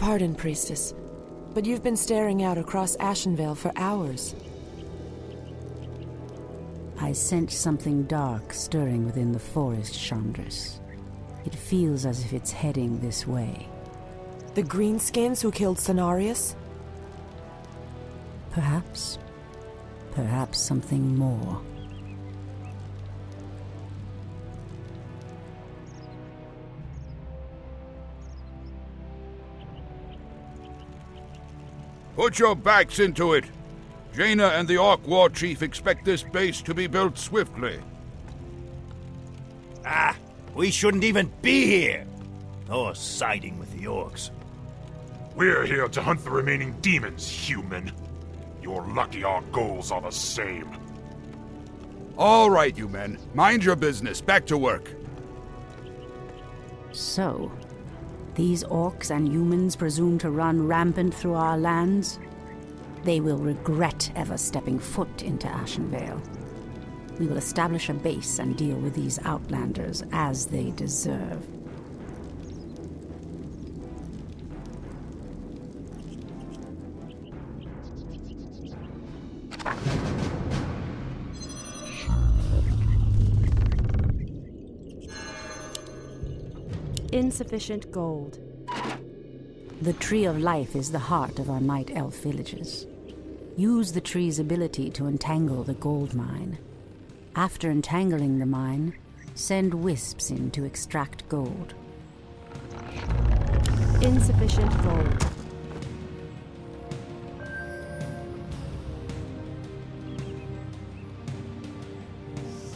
Pardon, Priestess, but you've been staring out across Ashenvale for hours. I sense something dark stirring within the forest, Chandris. It feels as if it's heading this way. The Greenskins who killed Cenarius? Perhaps. Perhaps something more. Put your backs into it! Jaina and the Orc War Chief expect this base to be built swiftly. Ah, we shouldn't even be here! Or siding with the Orcs. We're here to hunt the remaining demons, human. You're lucky our goals are the same. All right, you men. Mind your business. Back to work. So, these orcs and humans presume to run rampant through our lands? They will regret ever stepping foot into Ashenvale. We will establish a base and deal with these outlanders as they deserve. Insufficient gold. The Tree of Life is the heart of our Night Elf villages. Use the tree's ability to entangle the gold mine. After entangling the mine, send wisps in to extract gold. Insufficient gold.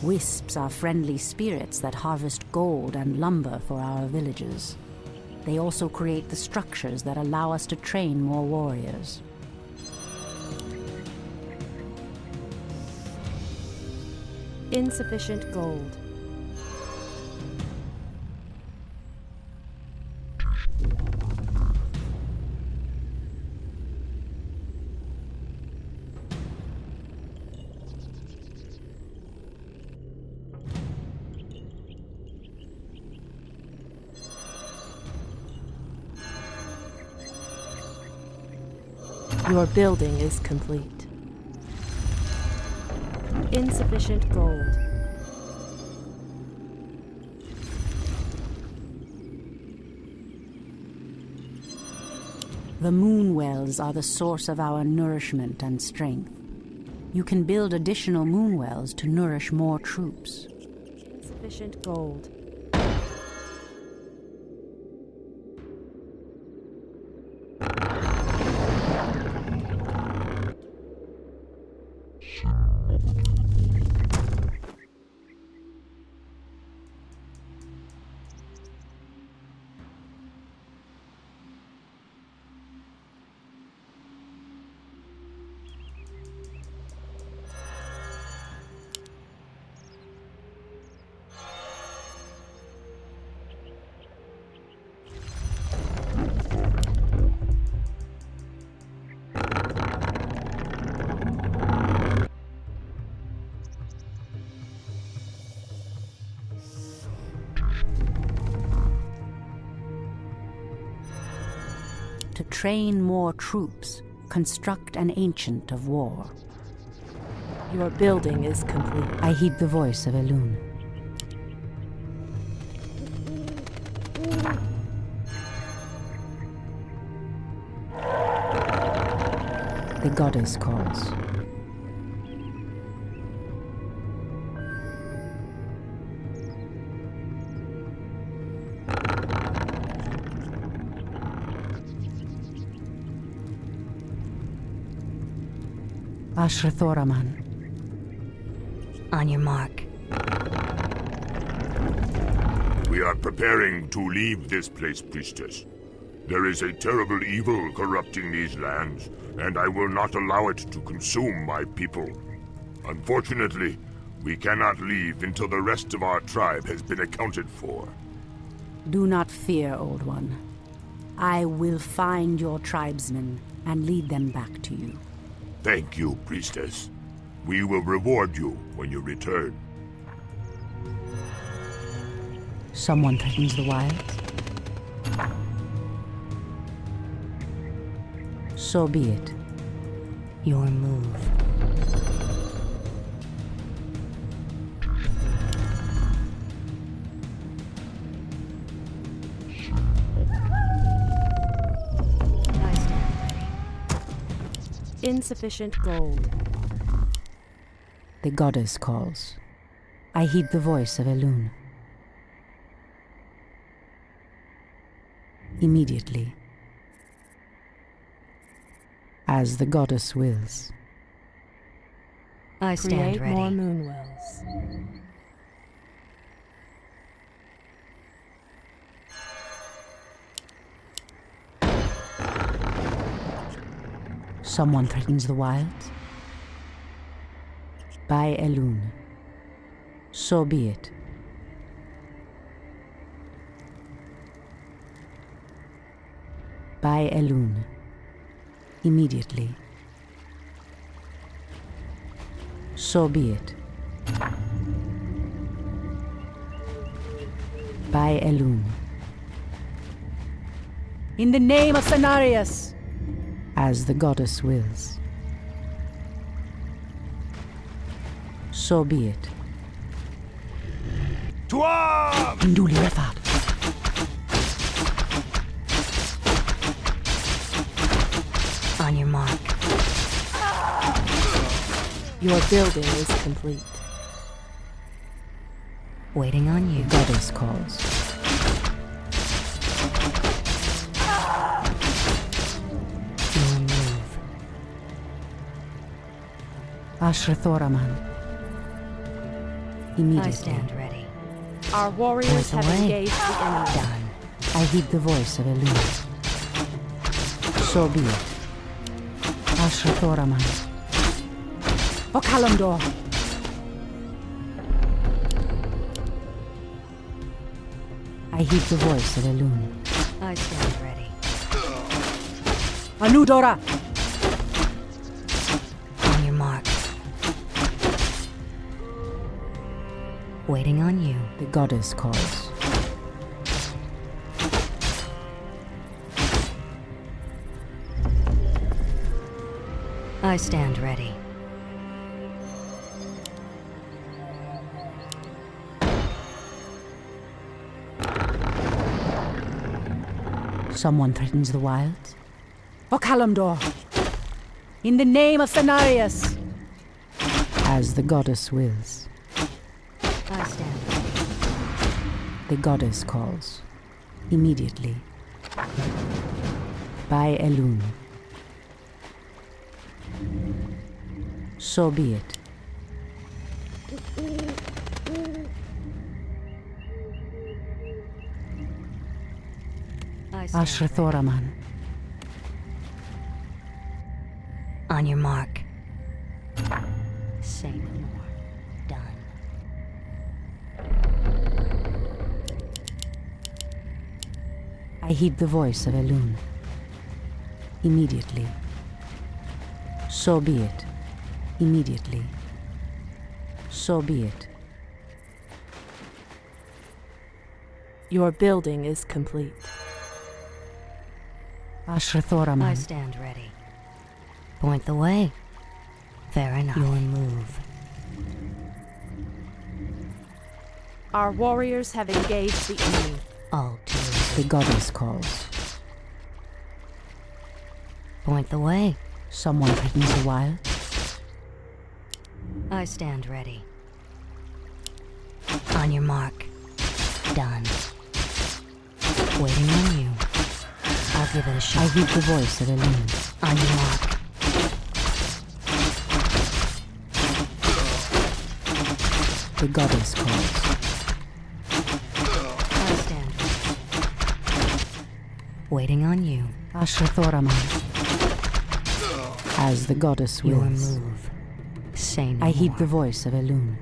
Wisps are friendly spirits that harvest gold and lumber for our villages. They also create the structures that allow us to train more warriors. Insufficient gold. Your building is complete. Insufficient gold. The moon wells are the source of our nourishment and strength. You can build additional moon wells to nourish more troops. Insufficient gold. To train more troops, construct an ancient of war. Your building is complete. I heed the voice of Elune. The goddess calls. Ashrathoraman. On your mark. We are preparing to leave this place, priestess. There is a terrible evil corrupting these lands, and I will not allow it to consume my people. Unfortunately, we cannot leave until the rest of our tribe has been accounted for. Do not fear, Old One. I will find your tribesmen and lead them back to you. Thank you, priestess. We will reward you when you return. Someone threatens the wilds? So be it. Your move. I stand ready. Insufficient gold. The goddess calls. I heed the voice of Elune. Immediately. As the goddess wills. I stand Create ready. more moonwells. Someone threatens the wilds? By Elune. So be it. By Elune. Immediately. So be it. By Elune. In the name of Cenarius! As the goddess wills. So be it. To arms! Induli Refat. On your mark. Your building is complete. Waiting on you. Goddess calls. Your move. Ashrathoraman. I Immediately. stand ready. Our warriors Point have away. engaged the enemy. Done. I heed the voice of Elune. So be it. Ashrathoraman. O Kalimdor! I heed the voice of Elune. I stand ready. Anudora! On your mark. Waiting on you. The goddess calls. I stand ready. Someone threatens the wilds? O Kalimdor! In the name of Cenarius! As the goddess wills. I stand ready. The goddess calls. Immediately. By Elune. So be it. I stand ready. Ashrathoraman. On your mark. Say no more. Done. I heed the voice of Elune. Immediately. So be it. Immediately. So be it. Your building is complete. Ashrathoraman. I stand ready. Point the way. Fair enough. Your move. Our warriors have engaged the enemy. All to you. The goddess calls. Point the way. Someone threatens the wild? I stand ready. On your mark. Done. Waiting on you. I'll give it a I shot. heed the voice of Elune. On your mark. The goddess calls. I stand ready. Waiting on you. Ashrathoraman. As the goddess Your wills. move. Say no I heed more. the voice of Elune.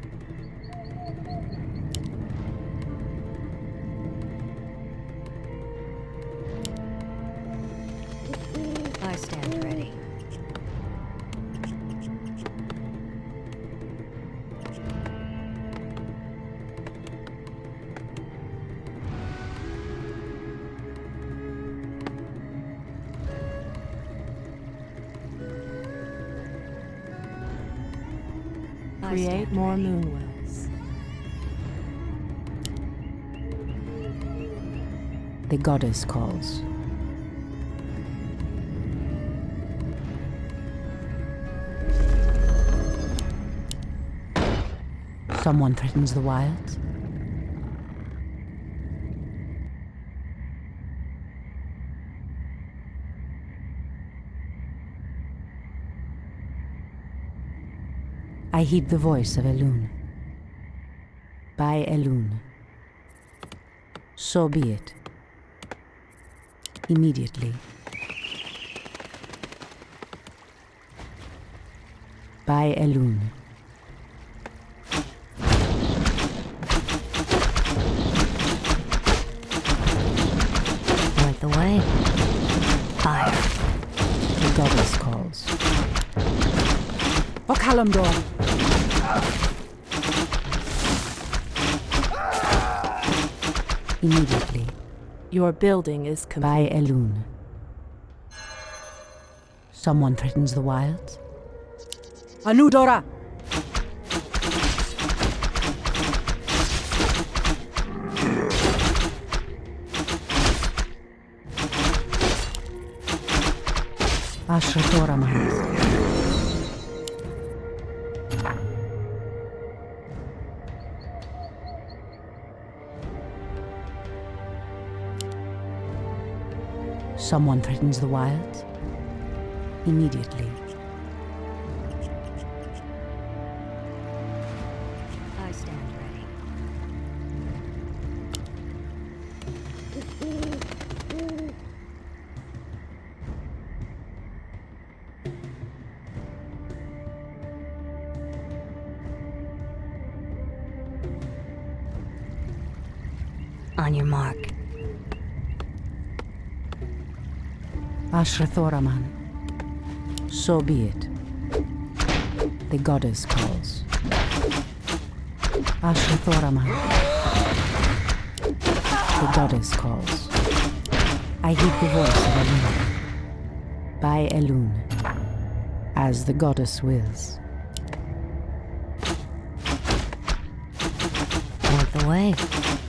I stand ready. create more moonwells. The goddess calls. Someone threatens the wilds. I heed the voice of Elune. By Elune. So be it. Immediately. By Elune. Point the way. Fire. The goddess calls. Okalamdor! Immediately. Your building is By Elune. Someone threatens the wilds. Anudora! Ashratorama. Someone threatens the wilds. Immediately. I stand ready. On your mark. Ashrathoraman. So be it. The goddess calls. Ashrathoraman. The goddess calls. I heed the voice of Elune. By Elune. As the goddess wills. Point the way.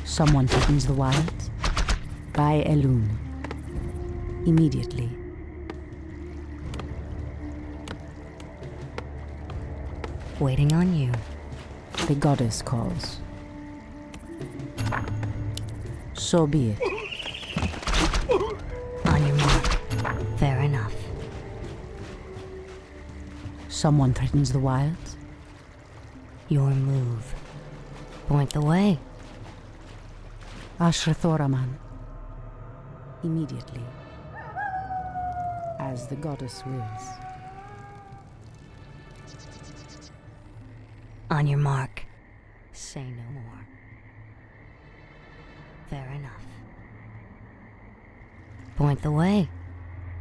Someone threatens the wilds. By Elune. Immediately. Waiting on you. The goddess calls. So be it. On your mark. Fair enough. Someone threatens the wilds. Your move. Point the way. Ashrathoraman. Immediately. As the goddess wills. On your mark. Say no more. Fair enough. Point the way.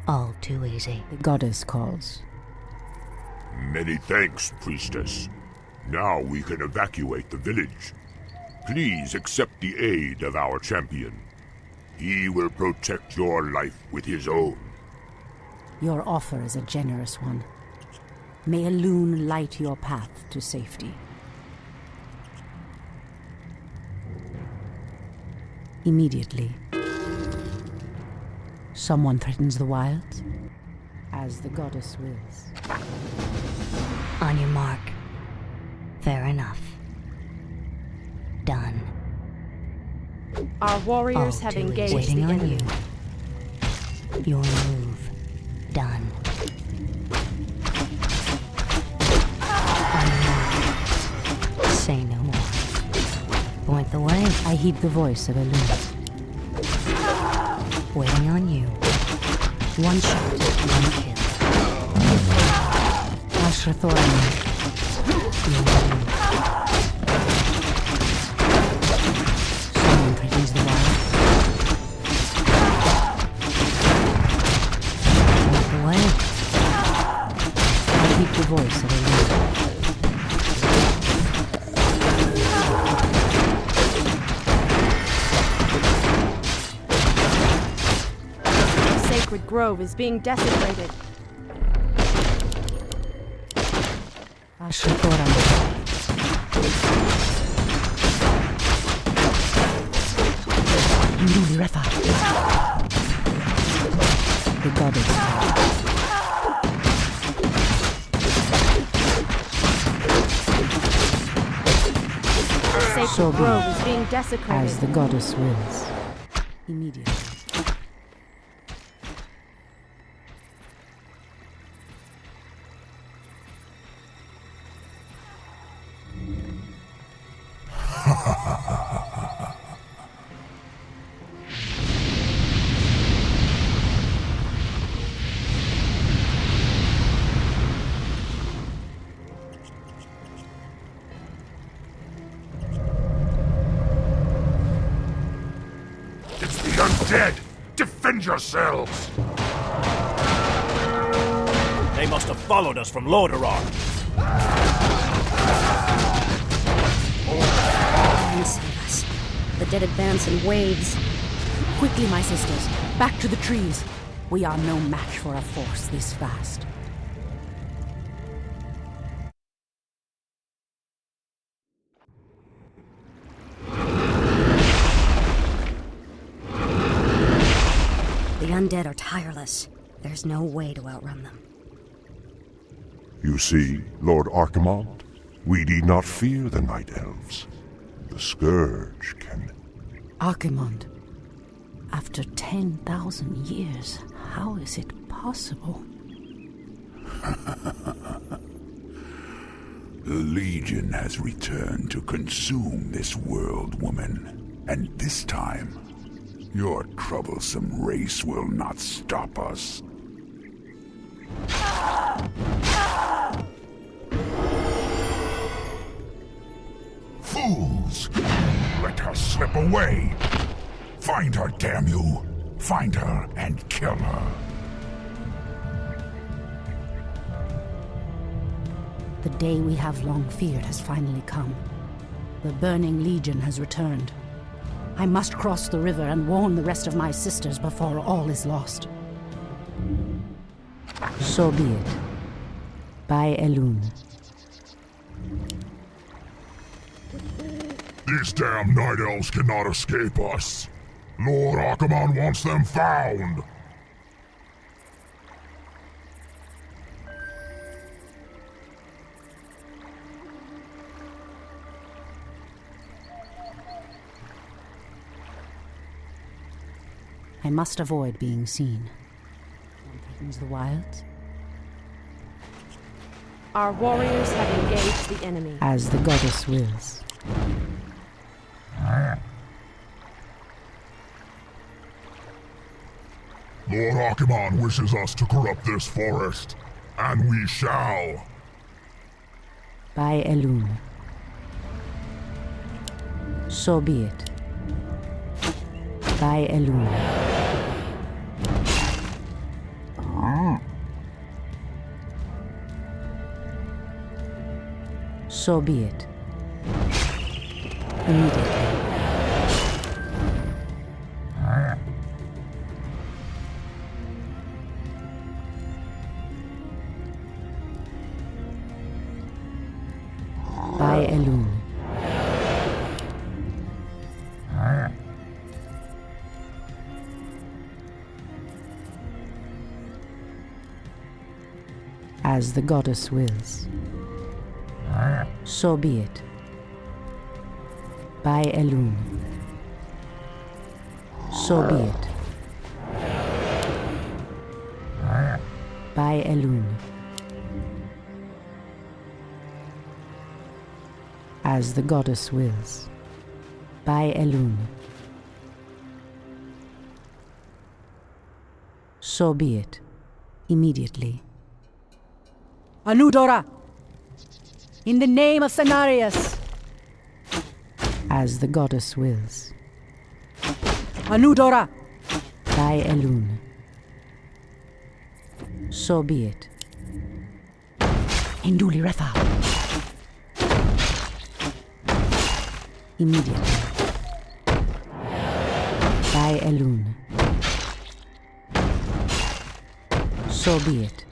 All too easy. The goddess calls. Many thanks, priestess. Now we can evacuate the village. Please accept the aid of our champion. He will protect your life with his own. Your offer is a generous one. May Elune light your path to safety. Immediately. Someone threatens the wilds. As the goddess wills. On your mark. Fair enough. Done. Our warriors All have too engaged easy. the Waiting on enemy. you. Your move. Done. On your mark. Say no more. Point the way. I heed the voice of Elune. Waiting on you. One shot, one kill. Ashrathoraman. Your move. Someone threatens the wilds. Point the way. I heed the voice of Elune. The sacred grove is being desecrated. Ashrathoraman. Induli Refa. The goddess. Sacred So be grove it. is being desecrated. As the goddess wills. Immediately. It's the undead! Defend yourselves! They must have followed us from Lordaeron. Come save us. The dead advance in waves. Quickly, my sisters. Back to the trees. We are no match for a force this fast. The undead are tireless. There's no way to outrun them. You see, Lord Archimond, we need not fear the Night Elves. The Scourge can... Archimond, after 10,000 years, how is it possible? The Legion has returned to consume this world, woman. And this time, your troublesome race will not stop us. Fools! Let her slip away! Find her, damn you! Find her and kill her! The day we have long feared has finally come. The Burning Legion has returned. I must cross the river and warn the rest of my sisters before all is lost. So be it. By Elune. These damn Night Elves cannot escape us! Lord Archimond wants them found! I must avoid being seen. One threatens the wilds. Our warriors have engaged the enemy. As the goddess wills. Lord Archimond wishes us to corrupt this forest, and we shall. By Elune. So be it. By Elune. So be it. Immediately. By Elune. As the goddess wills. So be it. By Elune. So be it. By Elune. As the goddess wills. By Elune. So be it. Immediately. Anudora! In the name of Cenarius! As the goddess wills. Anudora! By Elune. So be it. Induli Refa. Immediately. By Elune. So be it.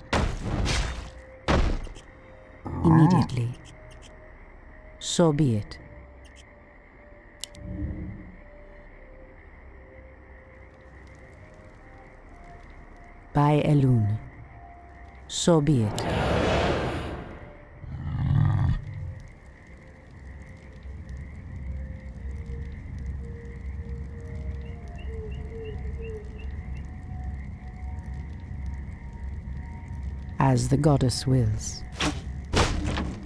Immediately. So be it. By Elune. So be it. As the goddess wills.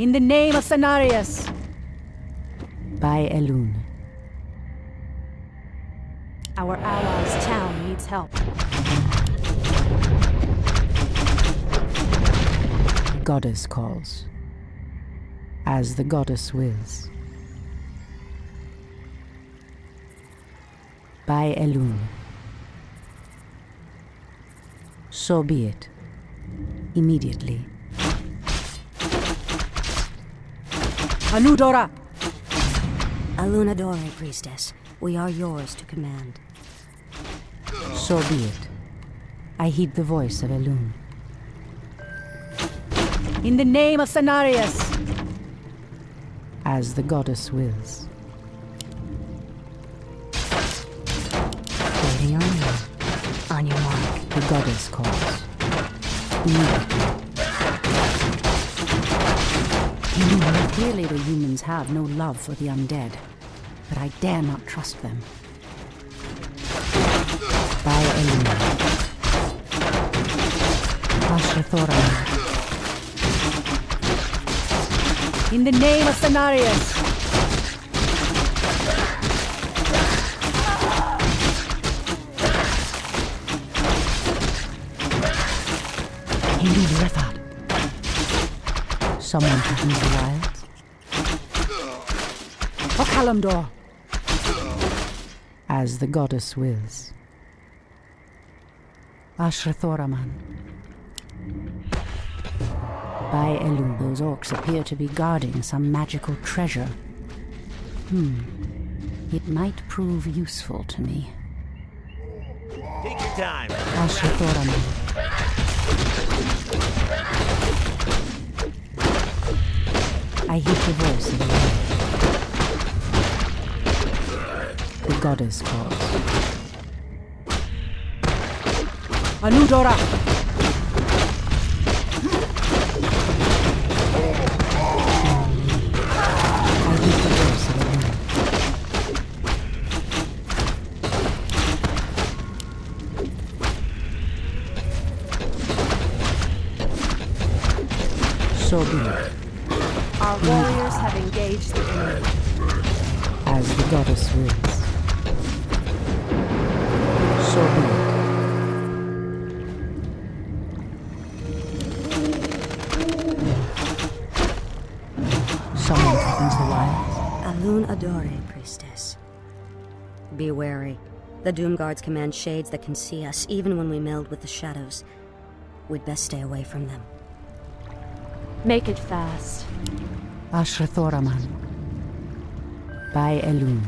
In the name of Cenarius! By Elune. Our allies' town needs help. Goddess calls. As the goddess wills. By Elune. So be it. Immediately. Anudora! Alunadore, priestess. We are yours to command. So be it. I heed the voice of Elune. In the name of Cenarius! As the goddess wills. Waiting on you. On your mark. The goddess calls. Immediately. Clearly the humans have no love for the undead, but I dare not trust them. By Elune. Ashrathoran. In the name of Cenarius! Hindu Refat. Someone threatens the wilds. For Kalimdor. As the goddess wills. Ashrathoraman. By Elune, those orcs appear to be guarding some magical treasure. It might prove useful to me. Take your time. Ashrathoraman. I hear the voice of the goddess calls. Anudora! I hear the voice of So be it. Our warriors have engaged the enemy. As the goddess wills. So be it. Someone threatens the wilds. Alunadore, priestess. Be wary. The Doomguards command shades that can see us, even when we meld with the shadows. We'd best stay away from them. Make it fast. Ashrathoraman. By Elune.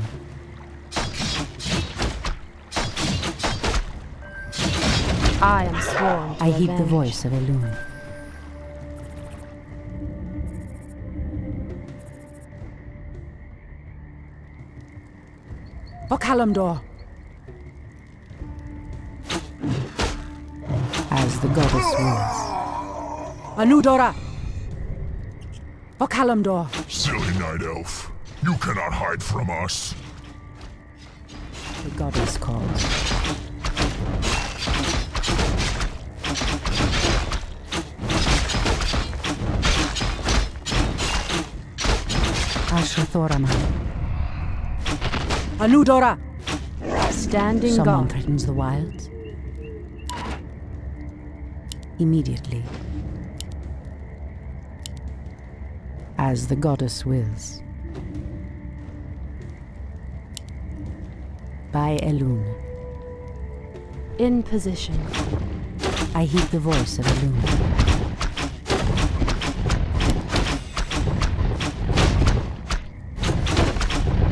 I am sworn to I heed the avenge. voice of Elune. For Kalimdor. As the goddess wills. Anudora! For Kalimdor. Silly night elf. You cannot hide from us. The goddess calls. Ashrathoraman. Anudora! Standing Someone guard. threatens the wilds. Immediately. As the goddess wills. By Elune. In position. I heed the voice of Elune.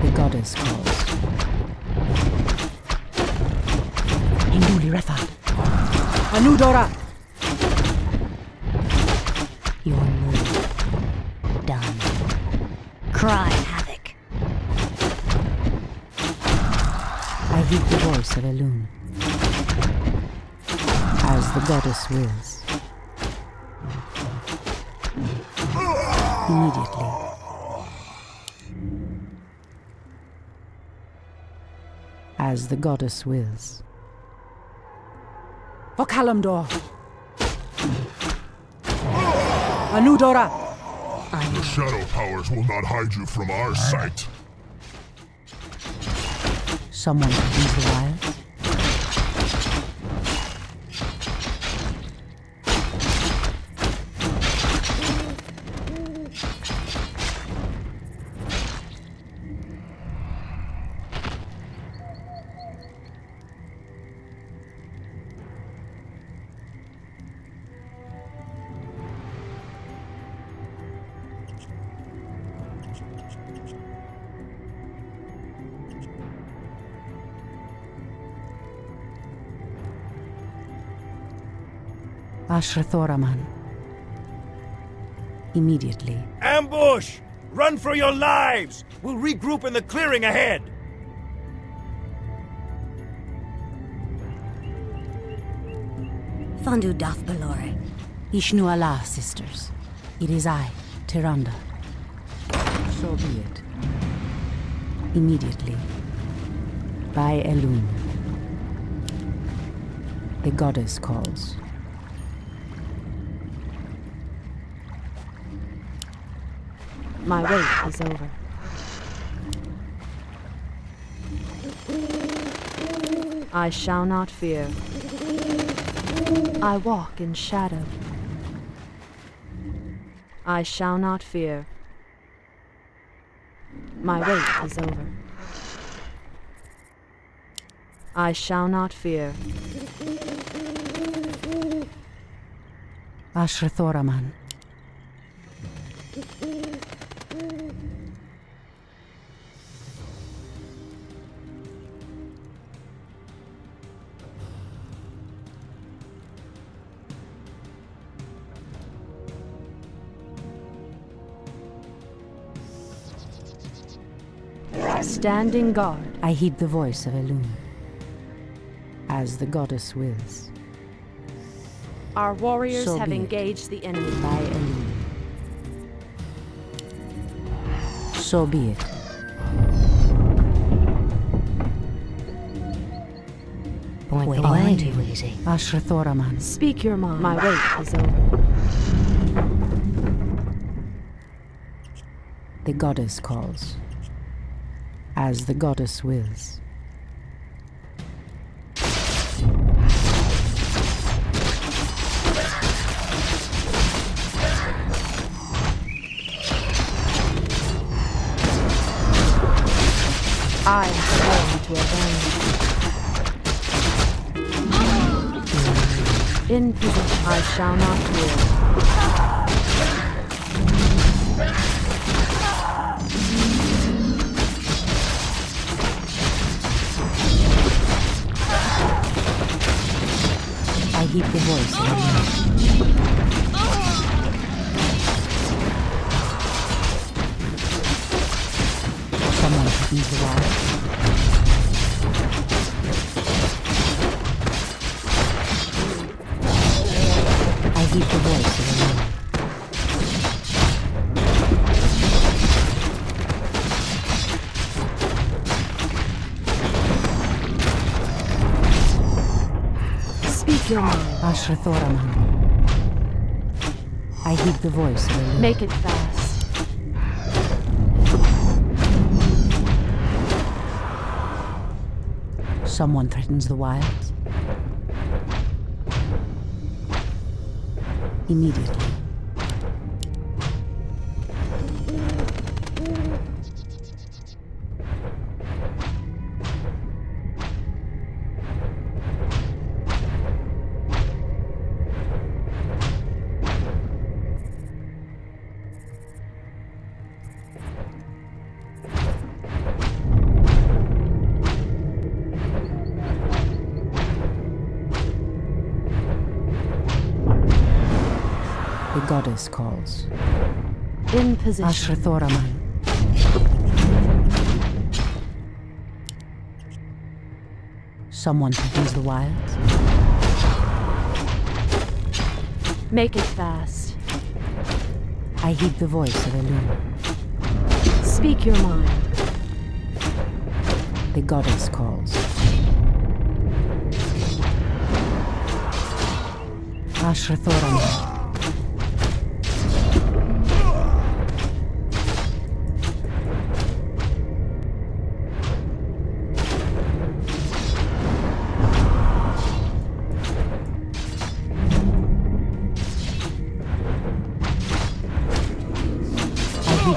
The goddess calls. Hinduli Refat. Anudora! Your move. Done. Cry havoc. I heed the voice of Elune. As As the goddess wills. Immediately. As the goddess wills. For Kalimdor! Anudora! The shadow powers will not hide you from our sight. Someone use the wires. Ashrathoraman. Immediately. Ambush! Run for your lives! We'll regroup in the clearing ahead! Fondu Dath Balore. Ishnu Allah, sisters. It is I, Tyrande. So be it. Immediately. By Elun. The goddess calls. My wait is over. I shall not fear. I walk in shadow. I shall not fear. My wait is over. I shall not fear. Ashrathoraman. Standing guard. I heed the voice of Elun. As the goddess wills. Our warriors So have be it. engaged the enemy. By Elun. So be it. Point the way, too easy. Ashrathoraman. Speak your mind. My wait is over. The goddess calls. As the goddess wills. I am sworn to avenge. In position. I shall not fear. I heed the voice of Elun. Someone opens the wire. I heed the voice of Elun. Speak your mind. Ashrathoraman. I heed the voice of Elun. Make it fast. Someone threatens the wilds. Immediately. The goddess calls. In position. Ashrathoraman. Someone threatens the wilds. Make it fast. I heed the voice of Elune. Speak your mind. The goddess calls. Ashrathoram.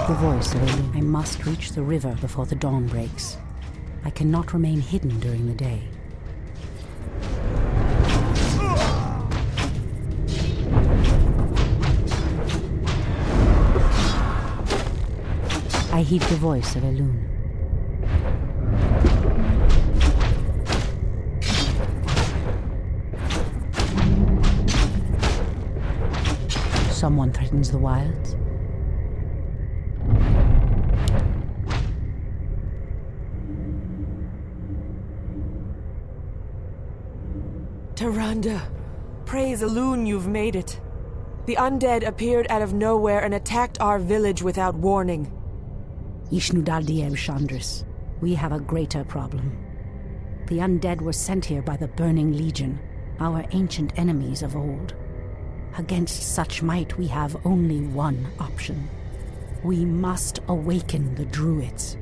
The voice of Elune. I must reach the river before the dawn breaks. I cannot remain hidden during the day. I heed the voice of Elune. Someone threatens the wilds. Tyrande, praise Elune, you've made it. The undead appeared out of nowhere and attacked our village without warning. Ishnudaldieb Chandris, we have a greater problem. The undead were sent here by the Burning Legion, our ancient enemies of old. Against such might, we have only one option. We must awaken the druids.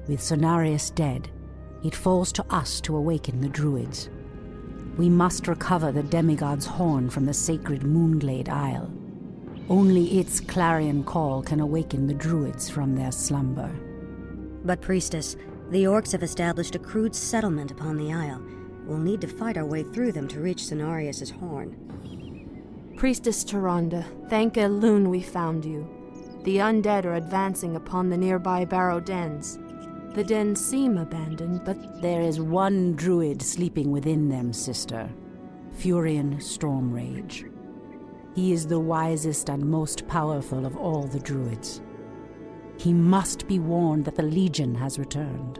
With Cenarius dead, it falls to us to awaken the druids. We must recover the demigod's horn from the sacred Moonglade Isle. Only its clarion call can awaken the druids from their slumber. But, Priestess, the orcs have established a crude settlement upon the Isle. We'll need to fight our way through them to reach Cenarius' horn. Priestess Tyrande, thank Elune we found you. The undead are advancing upon the nearby barrow dens. The dens seem abandoned, but there is one druid sleeping within them, sister. Furion Stormrage. He is the wisest and most powerful of all the druids. He must be warned that the Legion has returned.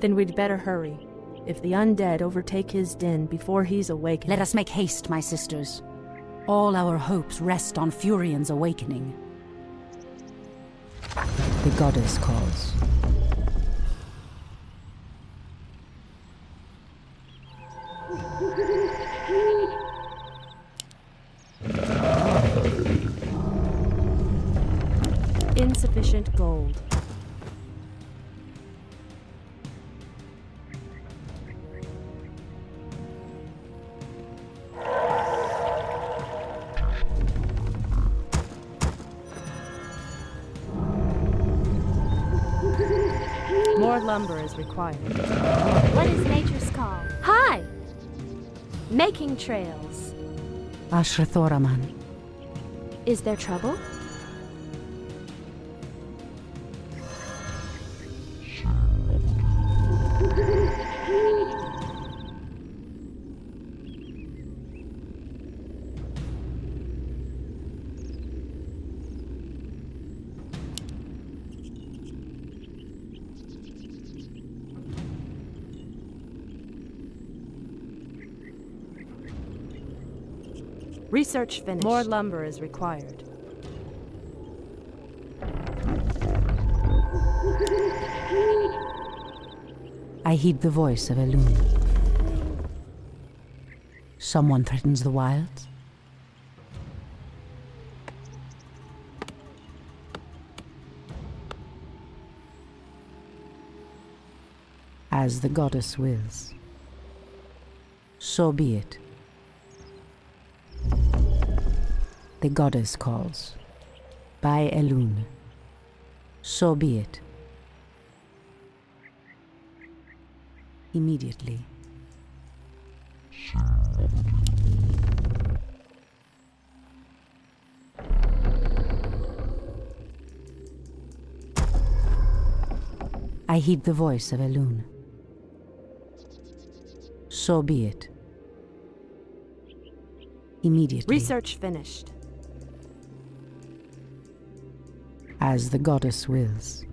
Then we'd better hurry. If the undead overtake his den before he's awakened... Let us make haste, my sisters. All our hopes rest on Furion's awakening. The goddess calls. Insufficient gold. More lumber is required. What is nature's call? Hi! Making trails. Ashrathoraman. Is there trouble? Research finished. More lumber is required. I heed the voice of Elune. Someone threatens the wilds? As the goddess wills. So be it. The goddess calls. By Elune. So be it. Immediately. I heed the voice of Elune. So be it. Immediately. Research finished. As the goddess wills.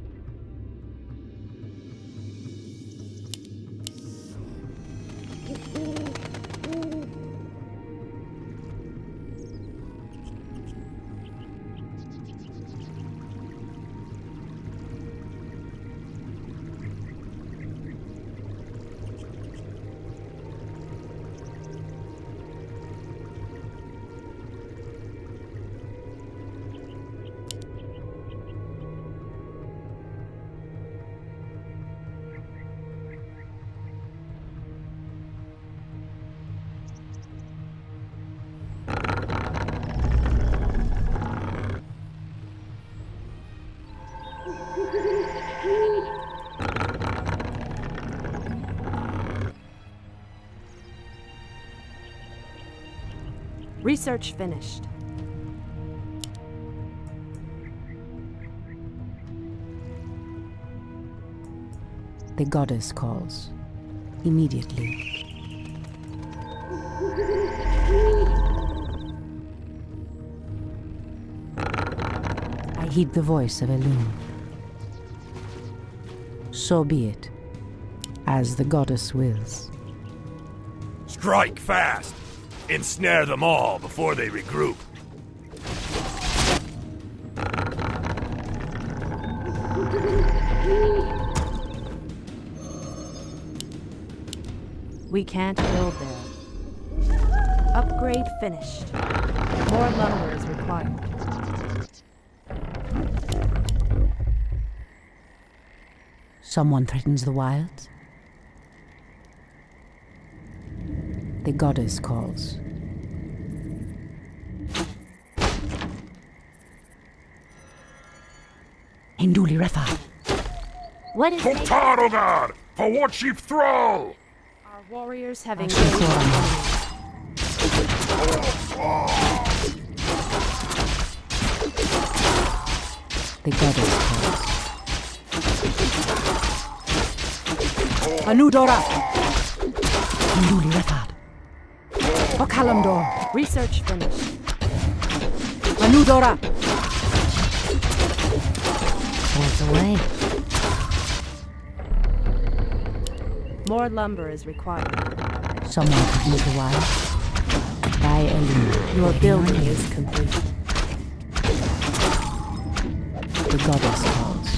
Research finished. The goddess calls. Immediately. I heed the voice of Elune. So be it, as the goddess wills. Strike fast! Ensnare them all before they regroup. We can't build there. Upgrade finished. More lumber is required. Someone threatens the wilds. The goddess calls. Hinduli Refa. What is For nature? Tarogar! For what sheep thrall! Our warriors have engaged. The goddess calls. Anudora! Hinduli Refa. Okalamdor. Research finished. Anudora! Point the way. More lumber is required. Someone threatens the wild. By Elune. Your building is complete. The goddess calls.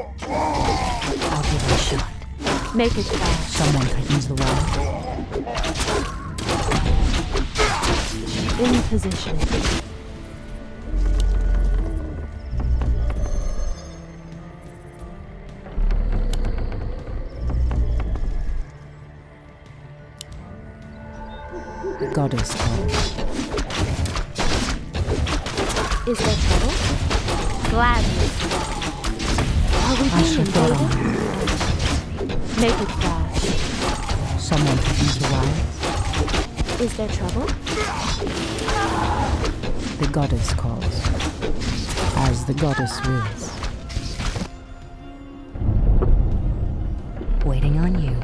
I'll give it a shot. Make it fast. Someone threatens the wild. In position. The goddess calls. Is there trouble? Gladly. Are we being invaded? Make it fast. Someone threatens the wild. Is there trouble? The goddess calls. As the goddess wills. Waiting on you.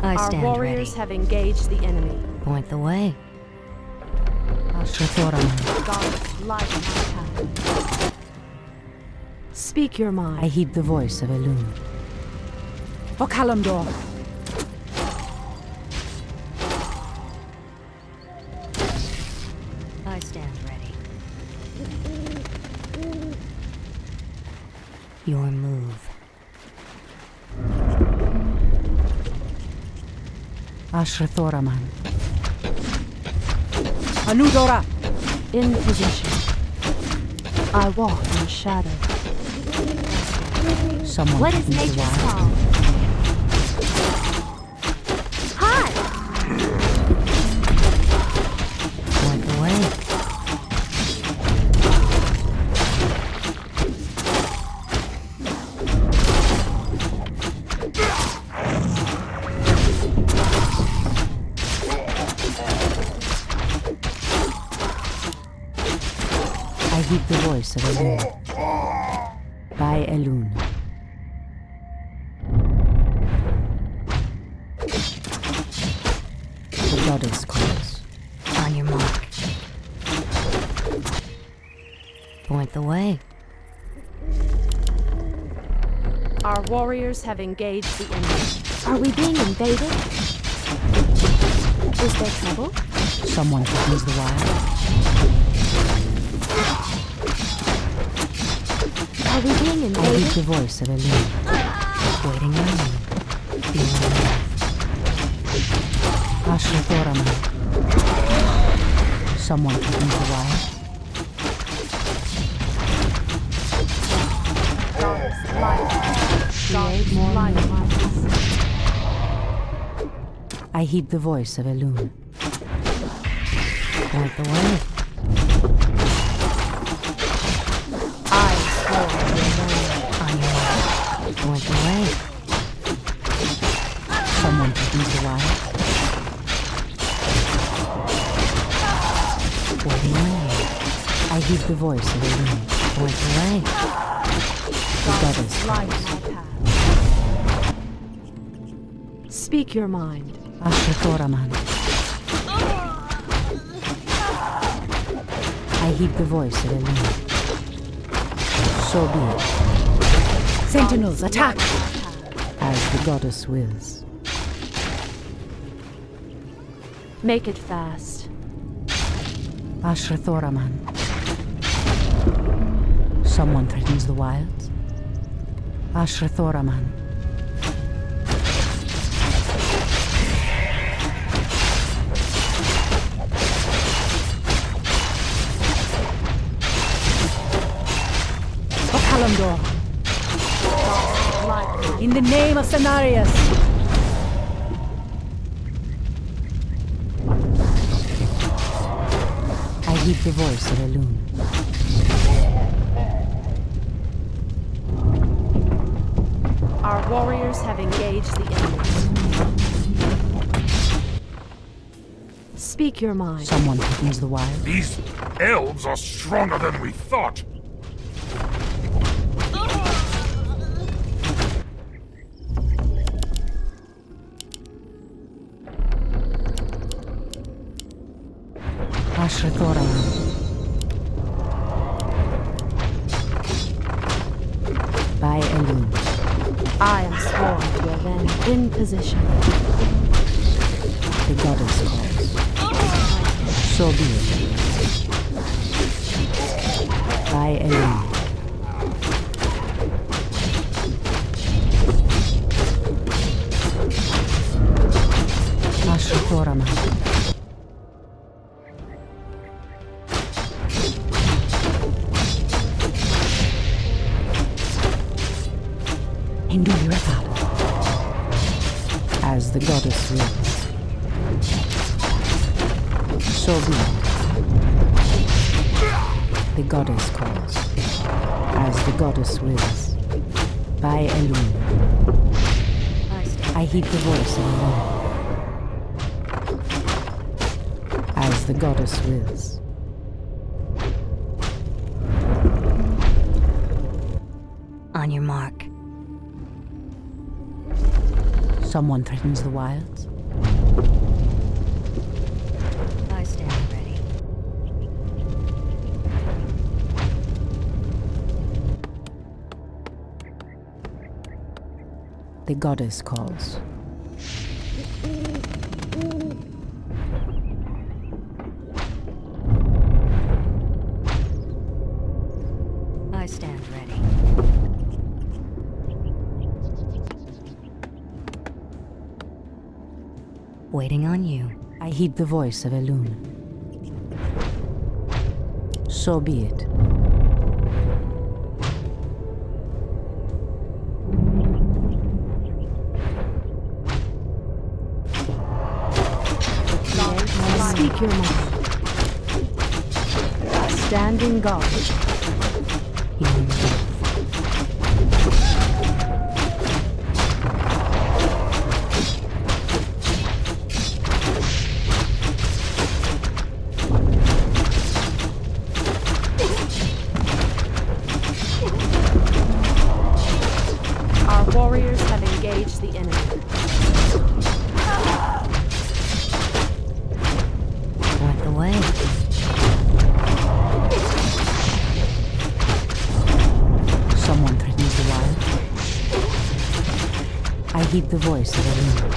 I Our stand warriors ready. have engaged the enemy. Point the way. Ashrathoraman. Goddess, light my path. Speak your I mind. heed the voice of Elune. Okalamdor. I stand ready. Your move. Ashrathoraman. Anudora! In position. I walk in shadow. Someone What is threatens the nature's wild. call? Hi! Point the way. I heed the voice of Elune. By Elune. Point the way. Our warriors have engaged the enemy. Are we being invaded? Is there trouble? Someone threatens the wild. Are we being I hear invaded? the voice of Elune. Waiting on you. Ashrathoraman. Someone threatens the wild. Create more light. I heed the voice of Elune. Point the way. I swore On your way. Point the way. Someone threatens the wild. Waiting on you. I heed the voice of Elune. Point the way. The goddess light calls. my path. Speak your mind. Ashrathoraman. I heed the voice of Elune. So be it. Sentinels, attack! As the goddess wills. Make it fast. Ashrathoraman. Someone threatens the wilds. Ashrathoraman. Kalandor. In the name of Cenarius. I heed the voice of Elune. Our warriors have engaged the enemy. Speak your mind. Someone threatens the wild. These elves are stronger than we thought. Ashrathoraman. By Elune. I am sworn to avenge. In position. The goddess calls. So be it. By Elune. Ashrathoraman. As the goddess wills. So be it. The goddess calls. As the goddess wills. By Elune. I heed the voice of Elune. As the goddess wills. On your mark. Someone threatens the wilds. I stand ready. The goddess calls. I stand ready. Waiting on you. I heed the voice of Elune. So be it. Speak your mind. Standing guard. Healing. Our warriors have engaged the enemy. Point the way. heed the voice of Elune.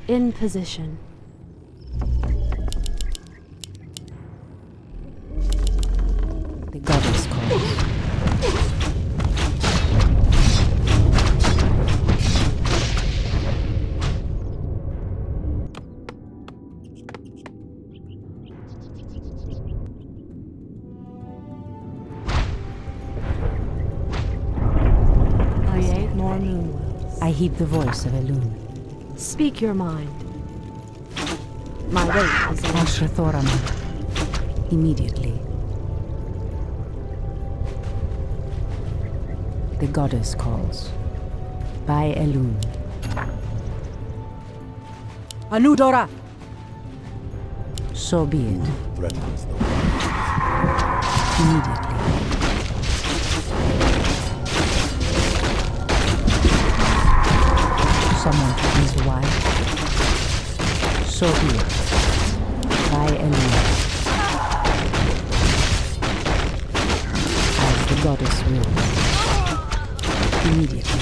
In position. The goddess calls. Create more moonwells. I heed the voice of Elune. Speak your mind. My wait is over. Ashrathoraman. Immediately. The goddess calls. By Elune. Anudora! So be it. Immediately. Someone to ease the wine. So be it. By Elune. As the goddess wills. Immediately.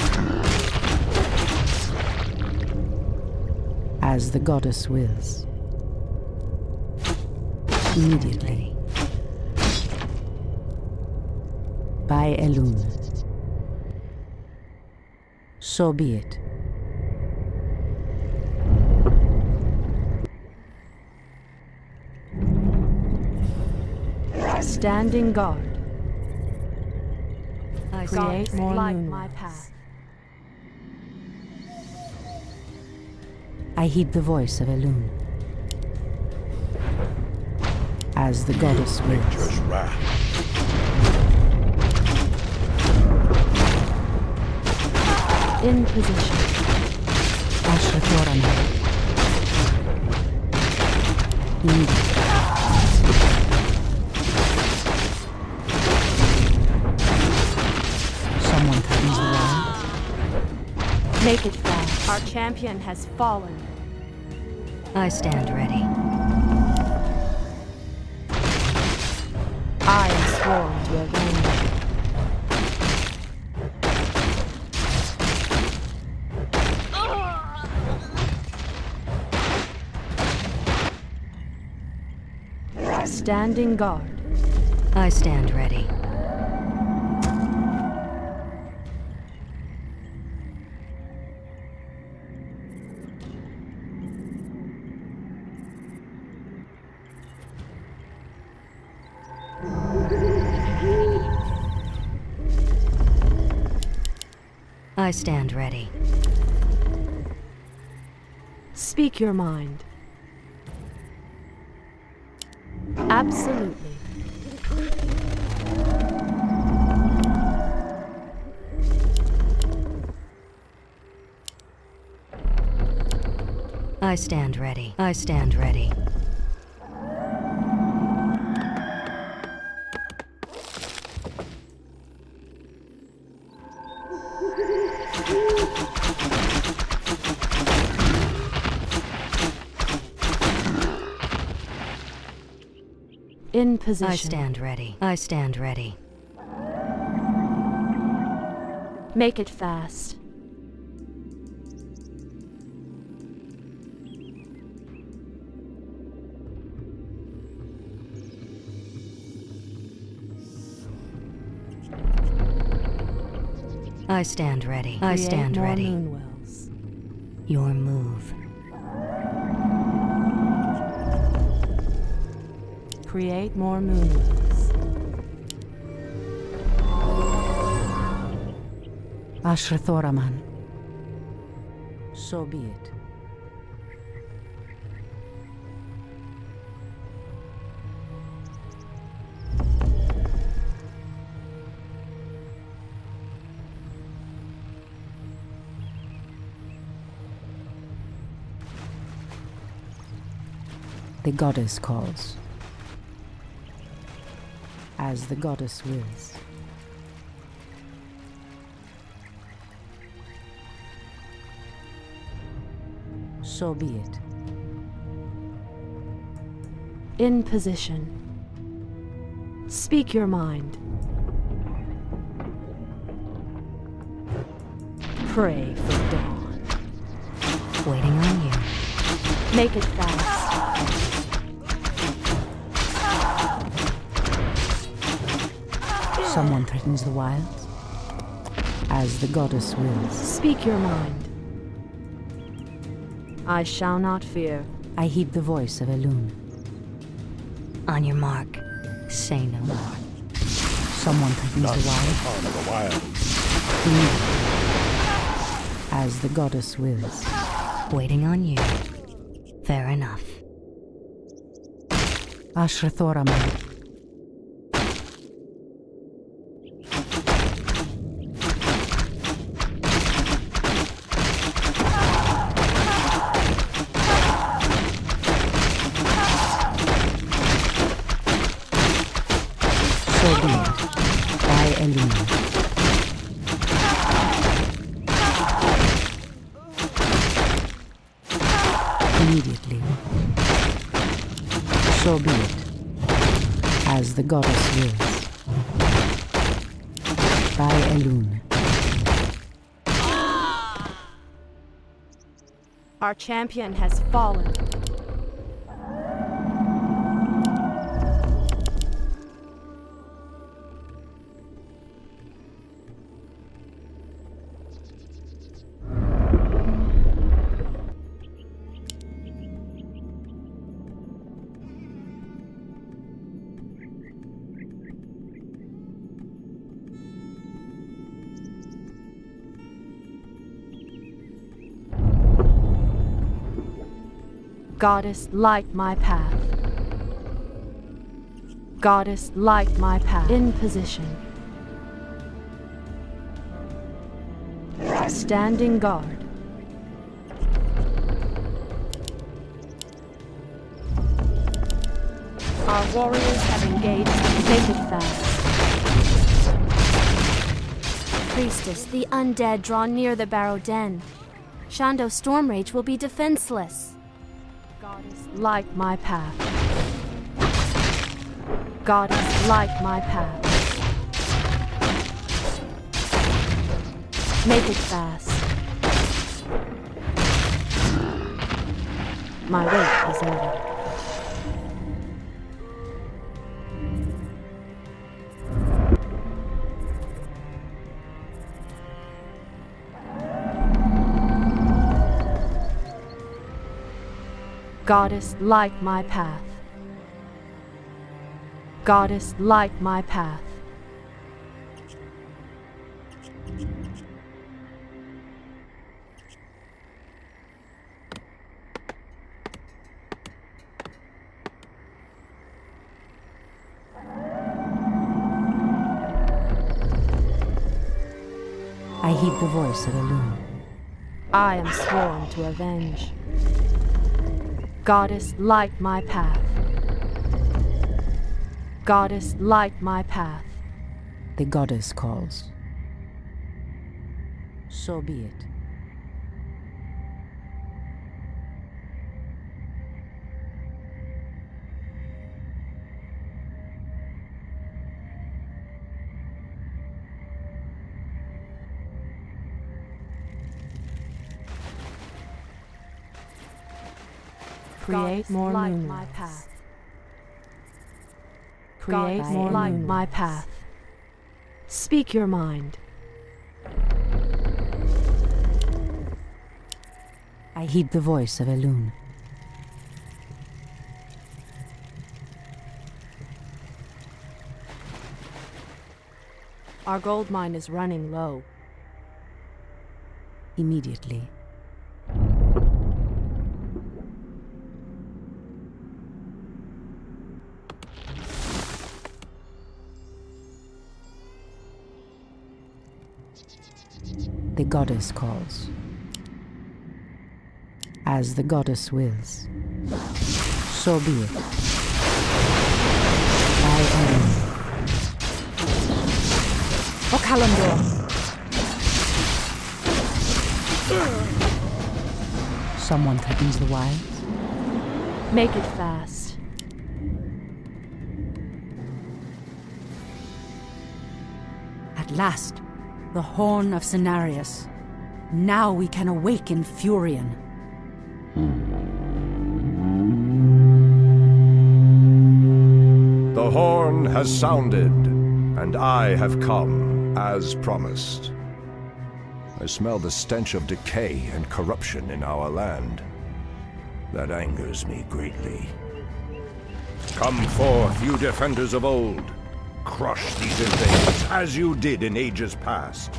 As the goddess wills. Immediately. By Elune. So be it. Standing guard. I Create more light moonwells. my path. I heed the voice of Elune. As the goddess wills. Nature's wrath. In position. Ashrathoraman. Immediately. Someone comes around. Make it fast. Our champion has fallen. I stand ready. I am sworn to avenge. Standing guard. I stand ready. I stand ready. Speak your mind. Absolutely. I stand ready. I stand ready. In position. I stand ready. I stand ready. Make it fast. I stand ready. I stand Create more ready. moonwells. Your move. Create more moonwells. Ashrathoraman. So be it. The goddess calls. As the goddess wills. So be it. In position. Speak your mind. Pray for dawn. Waiting on you. Make it fast. Someone threatens the wilds, as the goddess wills. Speak your mind. I shall not fear. I heed the voice of Elune. On your mark, say no more. Someone threatens the wild, as the goddess wills. Waiting on you. Fair enough. Ashrathoraman. So be it. By Elune. Immediately. So be it. As the goddess wills. By Elune. Our champion has fallen. Goddess, light my path. Goddess, light my path. In position. Standing guard. Our warriors have engaged. Make it fast. Priestess, the undead draw near the Barrow Den. Shando Stormrage will be defenseless. Goddess, light my path. Goddess, light my path. Make it fast. My wait is over. Goddess, light my path. Goddess, light my path. I heed the voice of Elune. I am sworn to avenge. Goddess, light my path. Goddess, light my path. The goddess calls. So be it. Create more light moonlights. my path. Create Goddess, more light moonlights. my path. Speak your mind. I heed the voice of Elune. Our gold mine is running low. Immediately. The goddess calls. As the goddess wills. So be it. By Elune. Okalandor! Someone threatens the wilds. Make it fast. last, the Horn of Cenarius. Now we can awaken Furion. The horn has sounded, and I have come, as promised. I smell the stench of decay and corruption in our land. That angers me greatly. Come forth, you defenders of old. Crush these invaders, as you did in ages past.